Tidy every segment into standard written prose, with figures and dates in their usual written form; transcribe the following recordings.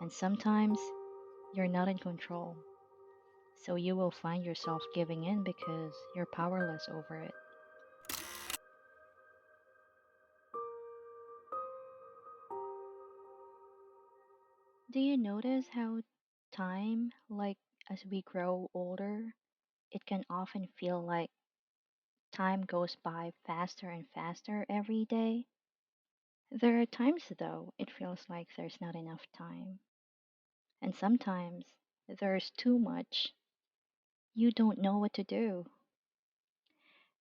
And sometimes you're not in control. So you will find yourself giving in because you're powerless over it. Do you notice how time, like as we grow older, it can often feel like time goes by faster and faster every day? There are times, though, it feels like there's not enough time. And sometimes there's too much. You don't know what to do.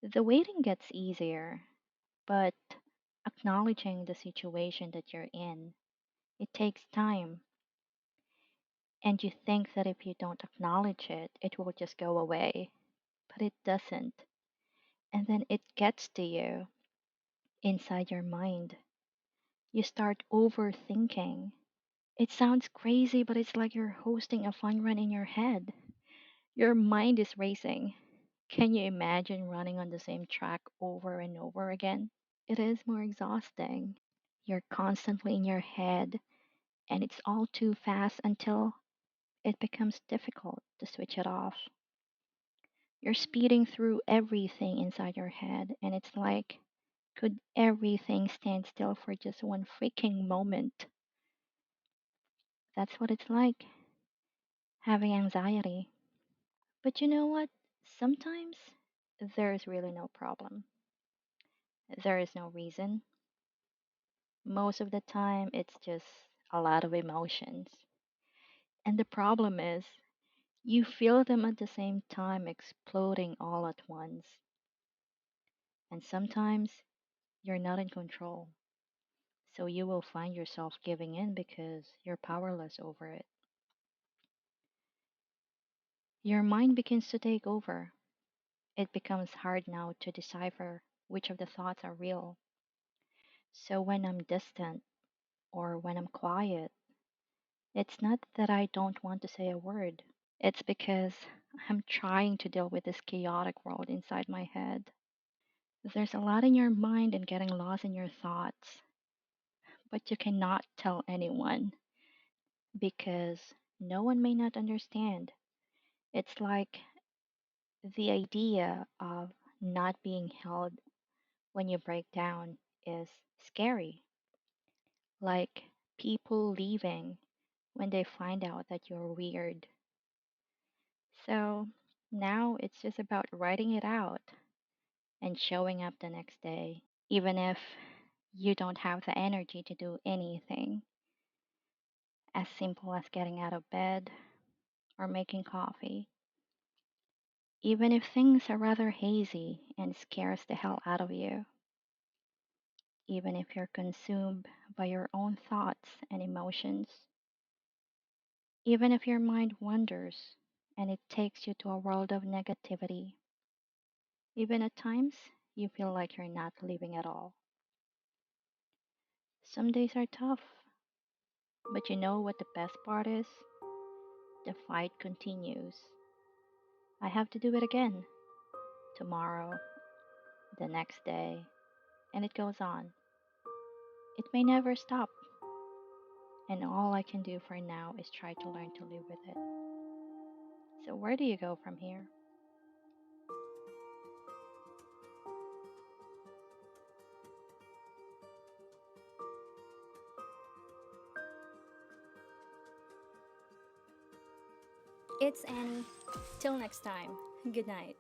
The waiting gets easier, but acknowledging the situation that you're in, it takes time. And you think that if you don't acknowledge it, it will just go away. But it doesn't. And then it gets to you inside your mind. You start overthinking. It sounds crazy, but it's like you're hosting a fun run in your head. Your mind is racing. Can you imagine running on the same track over and over again? It is more exhausting. You're constantly in your head, and it's all too fast until it becomes difficult to switch it off. You're speeding through everything inside your head, and it's like, could everything stand still for just one freaking moment? That's what it's like, having anxiety. But you know what? Sometimes there is really no problem. There is no reason. Most of the time, it's just a lot of emotions. And the problem is, you feel them at the same time exploding all at once. And sometimes you're not in control. So you will find yourself giving in because you're powerless over it. Your mind begins to take over. It becomes hard now to decipher which of the thoughts are real. So when I'm distant or when I'm quiet, it's not that I don't want to say a word. It's because I'm trying to deal with this chaotic world inside my head. There's a lot in your mind and getting lost in your thoughts, but you cannot tell anyone because no one may not understand. It's like the idea of not being held when you break down is scary. Like people leaving when they find out that you're weird. So now it's just about writing it out and showing up the next day, even if you don't have the energy to do anything as simple as getting out of bed or making coffee. Even if things are rather hazy and scares the hell out of you, even if you're consumed by your own thoughts and emotions, even if your mind wanders and it takes you to a world of negativity, even at times you feel like you're not living at all. Some days are tough, but you know what the best part is? The fight continues. I have to do it again tomorrow, the next day, and it goes on. It may never stop, and all I can do for now is try to learn to live with it. So, where do you go from here? It's Annie. Till next time. Good night.